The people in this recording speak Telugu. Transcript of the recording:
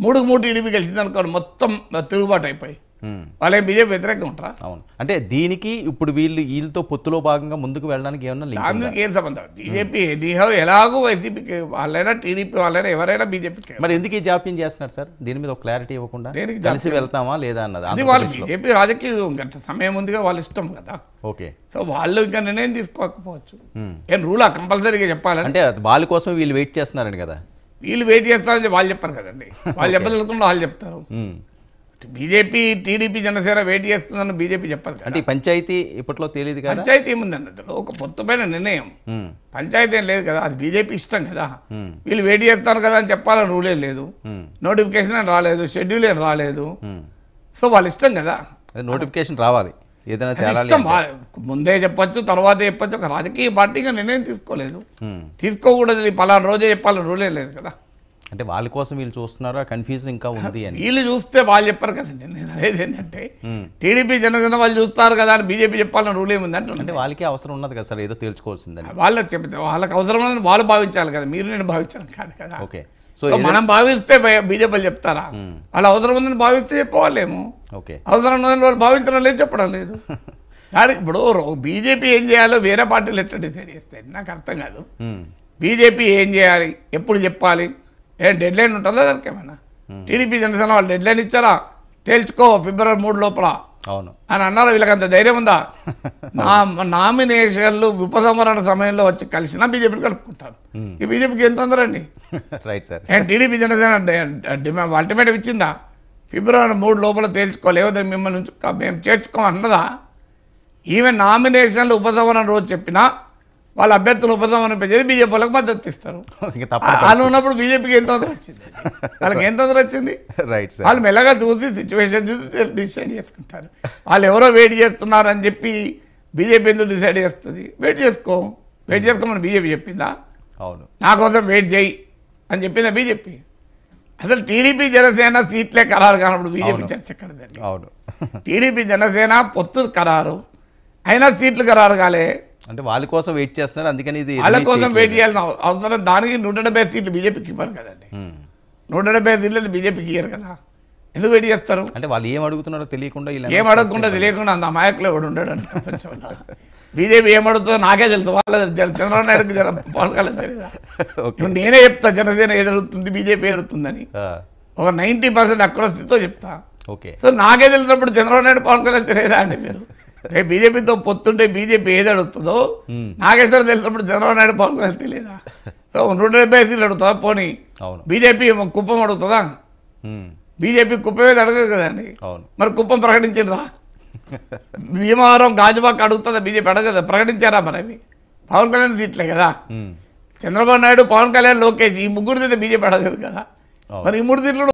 3కు 3 టీడీపీ గెలిచింది అనుకోండి, మొత్తం తిరుగుబాటు అయిపోయి వాళ్ళే బీజేపీ వ్యతిరేకంగా ఉంటారా? అవును. అంటే దీనికి ఇప్పుడు వీళ్ళతో పొత్తులో భాగంగా ముందుకు వెళ్ళడానికి ఏమన్నా లింక్ ఉందా? అందుకు ఏం సంబంధం? బీజేపీ ఎలాగో వైసీపీకి వాళ్ళైనా టీడీపీ వాళ్ళైనా ఎవరైనా బీజేపీకి. మరి ఎందుకు ఈ జాప్యం చేస్తున్నారు సార్? దీని మీద ఒక క్లారిటీ ఇవ్వకుండా కలిసి వెళ్తామా లేదా అన్నది అది వాళ్ళు బీజేపీ రాజకీయం గంట సమయం ఉందిగా, వాళ్ళ ఇష్టం కదా. ఓకే. సో వాళ్ళు ఇంకా నిర్ణయం తీసుకోకపోవచ్చు. ఏం రూలా కంపల్సరీగా చెప్పాలని? అంటే వాళ్ళ కోసం వీళ్ళు వెయిట్ చేస్తున్నారని కదా. వీళ్ళు వెయిట్ చేస్తారని వాళ్ళు చెప్పారు కదండి. వాళ్ళు చెప్పదలుచుకుంటే వాళ్ళు చెప్తారు. బీజేపీ టీడీపీ జనసేన వెయిట్ చేస్తుందని బీజేపీ చెప్పదు. అంటే పంచాయతీ ఇప్పట్లో తెలియదు కదా. పంచాయతీ ఏముందండి, అందులో ఒక పొత్తుపైన నిర్ణయం. పంచాయతీ ఏం లేదు కదా, అది బీజేపీ ఇష్టం కదా. వీళ్ళు వెయిట్ చేస్తారు కదా అని చెప్పాలని రూలే లేదు, నోటిఫికేషన్ అని రాలేదు, షెడ్యూల్ ఏం రాలేదు. సో వాళ్ళ ఇష్టం కదా. నోటిఫికేషన్ రావాలి, ఏదైనా ఇష్టం. ముందే చెప్పచ్చు, తర్వాత చెప్పచ్చు. ఒక రాజకీయ పార్టీగా నిర్ణయం తీసుకోలేదు, తీసుకోకూడదు పలానా రోజే చెప్పాలని రూలే లేదు కదా. అంటే వాళ్ళ కోసం వీళ్ళు చూస్తున్నారు, ఆ కన్ఫ్యూజన్ ఇంకా ఉంది అని. వీళ్ళు చూస్తే వాళ్ళు చెప్పారు కదండి. నేను అనేది ఏంటంటే టీడీపీ జనసేన వాళ్ళు చూస్తారు కదా అని బీజేపీ చెప్పాలని రూల్ ఏముందంటే, అంటే వాళ్ళకి అవసరం ఉన్నది కదా సార్, ఏదో తేల్చుకోవాల్సిందని. వాళ్ళకి చెప్తే వాళ్ళకి అవసరం ఉన్నదని వాళ్ళు భావించాలి కదా, మీరు నేను భావించాను కాదు కదా. ఓకే. సో మనం భావిస్తే బీజేపీ చెప్తారా? వాళ్ళు అవసరం ఉందని భావిస్తే చెప్పవాలేమో. ఓకే. అవసరం ఉన్నదని వాళ్ళు భావించడం లేదు, చెప్పడం లేదు. దానికి ఇప్పుడు బీజేపీ ఏం చేయాలో వేరే పార్టీలు ఎట్లా డిసైడ్ చేస్తాయి నాకు అర్థం కాదు. బీజేపీ ఏం చేయాలి, ఎప్పుడు చెప్పాలి, ఏం డెడ్ లైన్ ఉంటుందా దానికి ఏమైనా? టీడీపీ జనసేన వాళ్ళు డెడ్ లైన్ ఇచ్చారా, తేల్చుకో February 3 లోపల అవును అని అన్నారు. వీళ్ళకంత ధైర్యం ఉందా? నామినేషన్లు ఉపసంహరణ సమయంలో వచ్చి కలిసినా బీజేపీని కలుపుకుంటారు. ఈ బీజేపీకి ఏం తొందర అండి? Right sir. TDP Janasena ultimate ఇచ్చిందా? February 3 లోపల తేల్చుకో, లేకపోతే మిమ్మల్ని మేము చేర్చుకోమన్నదా? ఈవెన్ నామినేషన్లు ఉపసంహరణ రోజు చెప్పినా వాళ్ళ అభ్యర్థులు ఉపసంహరణ పెంచేది బీజేపీ వాళ్ళకి మద్దతు ఇస్తారు. వాళ్ళు ఉన్నప్పుడు బీజేపీకి ఏం తొందర వచ్చింది? వాళ్ళకి ఏం తొందర వచ్చింది? Right sir. వాళ్ళు మెల్లగా చూసి సిచ్యువేషన్ చూసి డిసైడ్ చేసుకుంటారు. వాళ్ళు ఎవరో వెయిట్ చేస్తున్నారు అని చెప్పి బీజేపీ ఎందుకు డిసైడ్ చేస్తుంది? వెయిట్ చేసుకోమని బీజేపీ చెప్పిందా? అవును, నా కోసం వెయిట్ చేయి అని చెప్పిందా బీజేపీ? అసలు టీడీపీ జనసేన సీట్లే ఖరారు కానప్పుడు బీజేపీ చర్చ ఎక్కడదండి? అవును. టీడీపీ జనసేన పొత్తు ఖరారు అయినా సీట్లు ఖరారు కాలే. అంటే వాళ్ళ కోసం వెయిట్ చేస్తున్నారు, అందుకని ఇది వాళ్ళ కోసం వెయిట్ చేయాల్సిన అవసరం. దానికి 170 సీట్లు బీజేపీకి ఇవ్వరు కదండి. 170 సీట్లు బీజేపీకి ఇవ్వరు కదా, ఎందుకు వెయిట్ చేస్తారు? అంటే వాళ్ళు ఏం అడుగుతున్నారో తెలియకుండా, ఏం అడగకుండా తెలియకుండా అంత అమాయకులు ఎవడు ఉండడు అని ప్రపంచంలో. బీజేపీ ఏం అడుగుతుందో నాకే తెలుసు, వాళ్ళ చంద్రబాబు నాయుడుకి పవన్ కళ్యాణ్ తెలియదా? నేనే చెప్తా జనసేన ఏది అడుగుతుంది, బీజేపీ అడుగుతుందని. ఒక 90% అక్రోస్తో చెప్తా. ఓకే. సో నాకే తెలిసినప్పుడు చంద్రబాబు నాయుడు పవన్ కళ్యాణ్ తెలియదా అండి? మీరు రేపు బీజేపీతో పొత్తుంటే బీజేపీ ఏది అడుగుతుందో నాగేశ్వరం తెలిసినప్పుడు చంద్రబాబు నాయుడు పవన్ కళ్యాణ్ తెలియదా? సో 170 సీట్లు అడుగుతుందా? పోనీ బీజేపీ కుప్పం అడుగుతుందా? బీజేపీ కుప్పం ఏది అడగదు కదండి. మరి కుప్పం ప్రకటించిండ్రా? భీమవరం గాజువాక అడుగుతుందా? బీజేపీ అడగదా? ప్రకటించారా? మరి అవి పవన్ కళ్యాణ్ సీట్లే కదా. చంద్రబాబు నాయుడు, పవన్ కళ్యాణ్, లోకేష్ ఈ ముగ్గురు బీజేపీ అడగదు కదా. మరి ఈ 3 సీట్లు